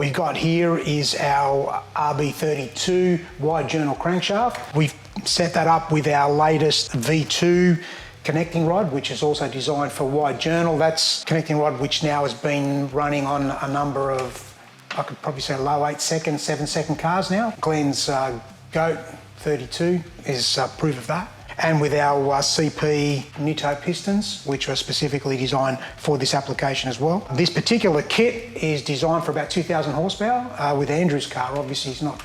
What we've got here is our RB32 wide journal crankshaft. We've set that up with our latest V2 connecting rod, which is also designed for wide journal. That's connecting rod which now has been running on a number of, I could probably say low 8-second, 7-second cars now. Glenn's GOAT 32 is proof of that. And with our CP Nitto Pistons, which are specifically designed for this application as well. This particular kit is designed for about 2,000 horsepower. With Andrew's car, obviously he's not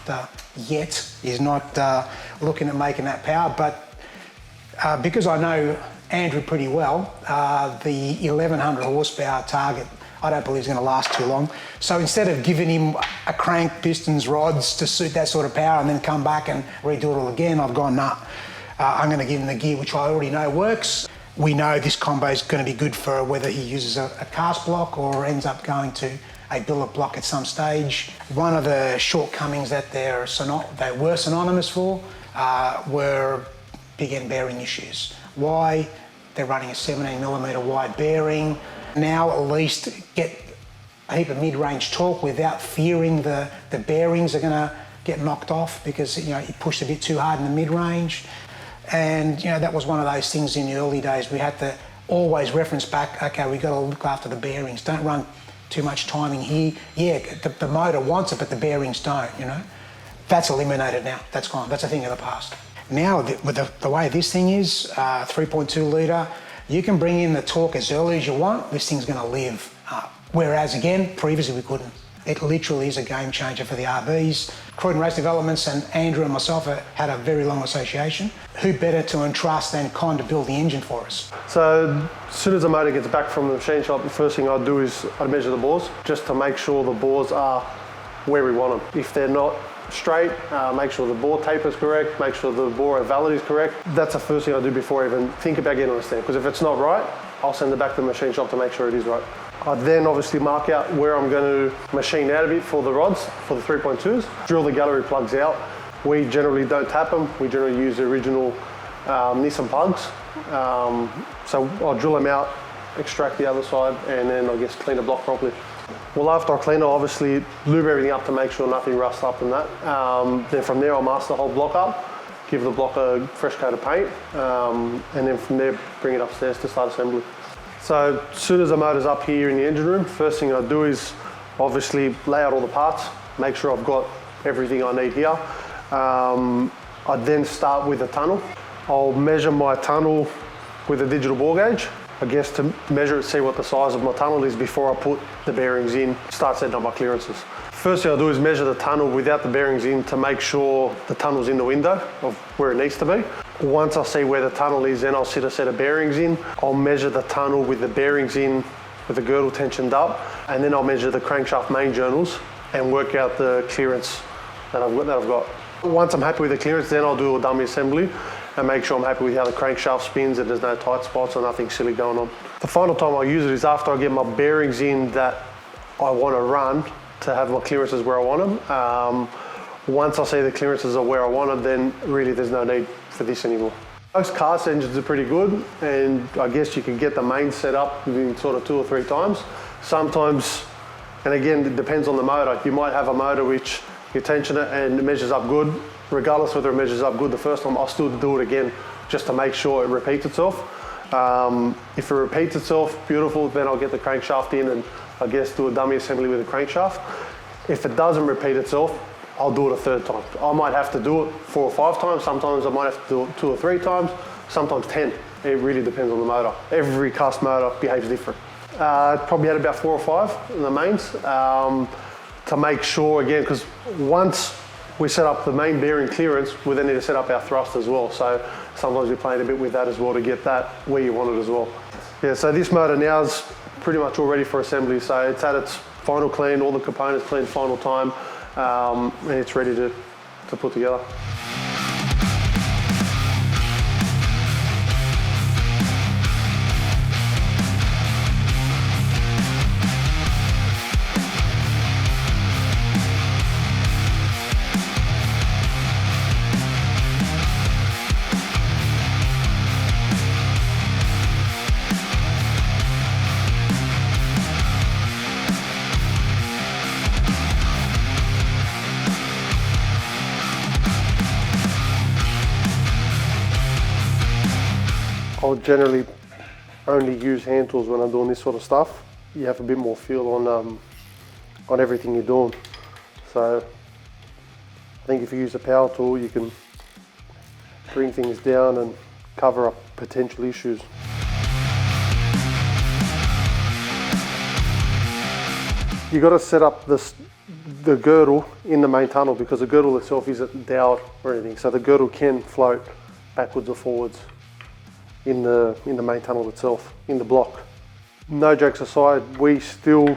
looking at making that power, but because I know Andrew pretty well, the 1,100 horsepower target, I don't believe is going to last too long. So instead of giving him a crank, pistons, rods to suit that sort of power and then come back and redo it all again, I've gone, nah. I'm going to give him the gear which I already know works. We know this combo is going to be good for whether he uses a cast block or ends up going to a billet block at some stage. One of the shortcomings that they were synonymous for were big end bearing issues. Why? They're running a 17mm wide bearing. Now at least get a heap of mid-range torque without fearing the bearings are going to get knocked off because you pushed a bit too hard in the mid-range. And that was one of those things in the early days. We had to always reference back, okay, we've got to look after the bearings. Don't run too much timing here. Yeah, the motor wants it, but the bearings don't, That's eliminated now. That's gone. That's a thing of the past. Now, with the way this thing is, 3.2 litre, you can bring in the torque as early as you want. This thing's going to live. Whereas, again, previously we couldn't. It literally is a game changer for the RBs. Croydon Racing Developments and Andrew and myself had a very long association. Who better to entrust than Con to build the engine for us? So as soon as the motor gets back from the machine shop, the first thing I do is I measure the bores just to make sure the bores are where we want them. If they're not straight, make sure the bore taper is correct, make sure the bore validity is correct. That's the first thing I do before I even think about getting on a stand, because if it's not right, I'll send it back to the machine shop to make sure it is right. I then obviously mark out where I'm going to machine out a bit for the rods, for the 3.2s. Drill the gallery plugs out. We generally don't tap them. We generally use the original Nissan plugs. So I'll drill them out, extract the other side, and then I guess clean the block properly. Well, after I clean it, obviously lube everything up to make sure nothing rusts up and that. Then from there, I'll mask the whole block up, give the block a fresh coat of paint, and then from there, bring it upstairs to start assembly. So as soon as the motor's up here in the engine room, first thing I do is obviously lay out all the parts, make sure I've got everything I need here. I then start with the tunnel. I'll measure my tunnel with a digital bore gauge, I guess to measure it, see what the size of my tunnel is before I put the bearings in, start setting up my clearances. First thing I'll do is measure the tunnel without the bearings in to make sure the tunnel's in the window of where it needs to be. Once I see where the tunnel is, then I'll sit a set of bearings in. I'll measure the tunnel with the bearings in, with the girdle tensioned up, and then I'll measure the crankshaft main journals and work out the clearance that I've got. Once I'm happy with the clearance, then I'll do a dummy assembly and make sure I'm happy with how the crankshaft spins and there's no tight spots or nothing silly going on. The final time I use it is after I get my bearings in that I want to run to have my clearances where I want them. Once I see the clearances are where I want them, then really there's no need for this anymore. Most cast engines are pretty good, and I guess you can get the main set up within sort of 2 or 3 times. Sometimes, and again, it depends on the motor. You might have a motor which you tension it and it measures up good. Regardless whether it measures up good the first time, I'll still do it again just to make sure it repeats itself. If it repeats itself, beautiful, then I'll get the crankshaft in and I guess do a dummy assembly with the crankshaft. If it doesn't repeat itself, I'll do it a 3rd time. I might have to do it 4 or 5 times. Sometimes I might have to do it 2 or 3 times, sometimes 10. It really depends on the motor. Every cast motor behaves different. Probably had about 4 or 5 in the mains to make sure, again, because once we set up the main bearing clearance, we then need to set up our thrust as well. So sometimes we play a bit with that as well to get that where you want it as well. Yeah, so this motor now is pretty much all ready for assembly. So it's at its final clean, all the components cleaned final time, and it's ready to put together. I'll generally only use hand tools when I'm doing this sort of stuff. You have a bit more feel on everything you're doing. So I think if you use a power tool, you can bring things down and cover up potential issues. You got to set up the girdle in the main tunnel, because the girdle itself isn't dowelled or anything, so the girdle can float backwards or forwards in the main tunnel itself, in the block. No jokes aside, we still,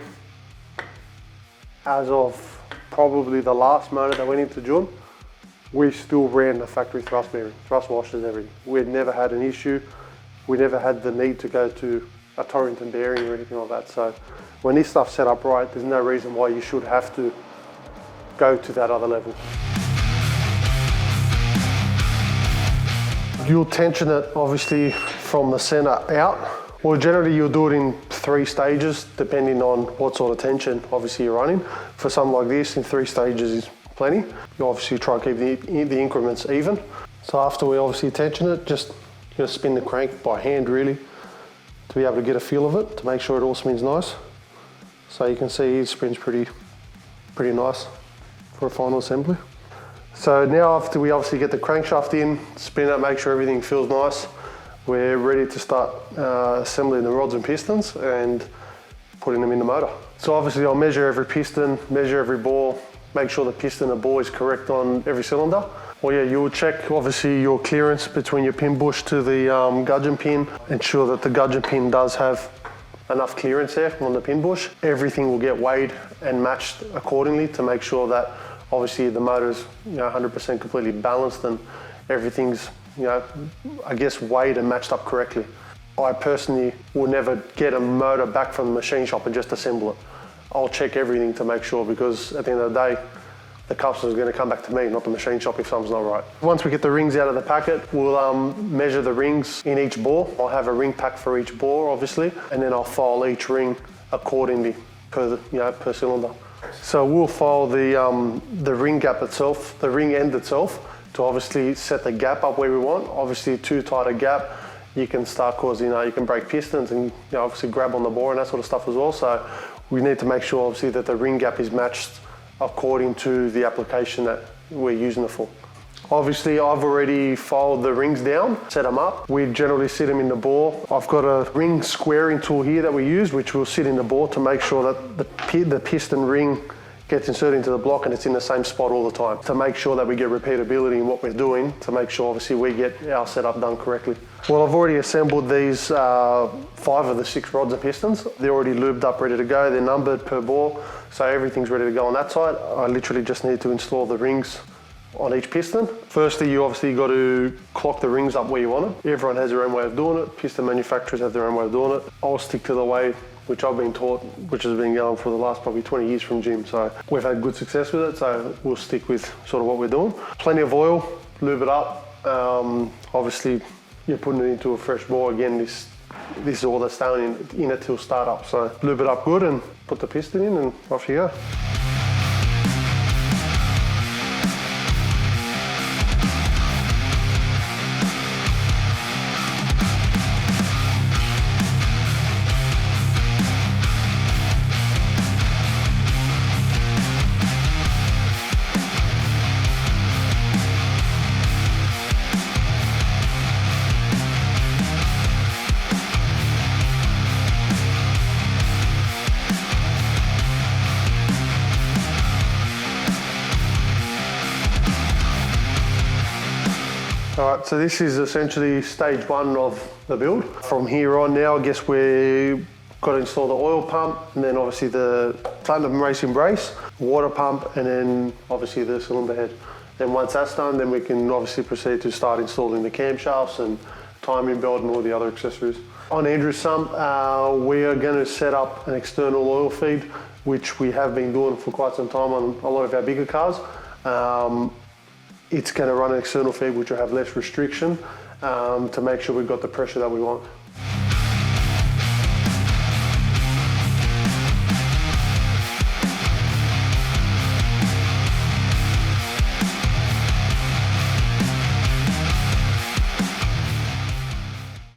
as of probably the last motor that went into June, we still ran the factory thrust bearing, thrust washers, everything. We had never had an issue. We never had the need to go to a Torrington bearing or anything like that. So when this stuff's set up right, there's no reason why you should have to go to that other level. You'll tension it obviously from the center out. Well, generally you'll do it in 3 stages depending on what sort of tension obviously you're running. For something like this, in 3 stages is plenty. You obviously try and keep the increments even. So after we obviously tension it, just spin the crank by hand really to be able to get a feel of it, to make sure it all spins nice. So you can see it spins pretty nice for a final assembly. So now after we obviously get the crankshaft in, spin it, make sure everything feels nice, we're ready to start assembling the rods and pistons and putting them in the motor. So obviously I'll measure every piston, measure every bore, make sure the piston and bore is correct on every cylinder. Well, yeah, you'll check obviously your clearance between your pin bush to the gudgeon pin, ensure that the gudgeon pin does have enough clearance there on the pin bush. Everything will get weighed and matched accordingly to make sure that obviously the motor's 100% completely balanced and everything's I guess weighed and matched up correctly. I personally will never get a motor back from the machine shop and just assemble it. I'll check everything to make sure, because at the end of the day, the customer's going to come back to me, not the machine shop, if something's not right. Once we get the rings out of the packet, we'll measure the rings in each bore. I'll have a ring pack for each bore, obviously, and then I'll file each ring accordingly per cylinder. So we'll file the ring gap itself, the ring end itself, to obviously set the gap up where we want. Obviously, too tight a gap, you can start causing, you can break pistons and obviously grab on the bore and that sort of stuff as well. So we need to make sure obviously that the ring gap is matched according to the application that we're using it for. Obviously, I've already filed the rings down, set them up. We generally sit them in the bore. I've got a ring squaring tool here that we use, which will sit in the bore to make sure that the piston ring gets inserted into the block and it's in the same spot all the time, to make sure that we get repeatability in what we're doing, to make sure obviously we get our setup done correctly. Well, I've already assembled these 5 of the 6 rods and pistons. They're already lubed up, ready to go. They're numbered per bore, so everything's ready to go on that side. I literally just need to install the rings on each piston. Firstly, you obviously got to clock the rings up where you want them. Everyone has their own way of doing it. Piston manufacturers have their own way of doing it. I'll stick to the way which I've been taught, which has been going for the last probably 20 years from gym. So we've had good success with it, so we'll stick with sort of what we're doing. Plenty of oil, lube it up. Obviously, you're putting it into a fresh bore. Again, this is all that's staying in it till start up. So lube it up good and put the piston in and off you go. Alright, so this is essentially stage 1 of the build. From here on now, I guess we've got to install the oil pump, and then obviously the platinum racing brace, water pump, and then obviously the cylinder head. Then once that's done, then we can obviously proceed to start installing the camshafts and timing belt and all the other accessories. On Andrew's sump, we are going to set up an external oil feed, which we have been doing for quite some time on a lot of our bigger cars. It's going to run an external feed which will have less restriction to make sure we've got the pressure that we want.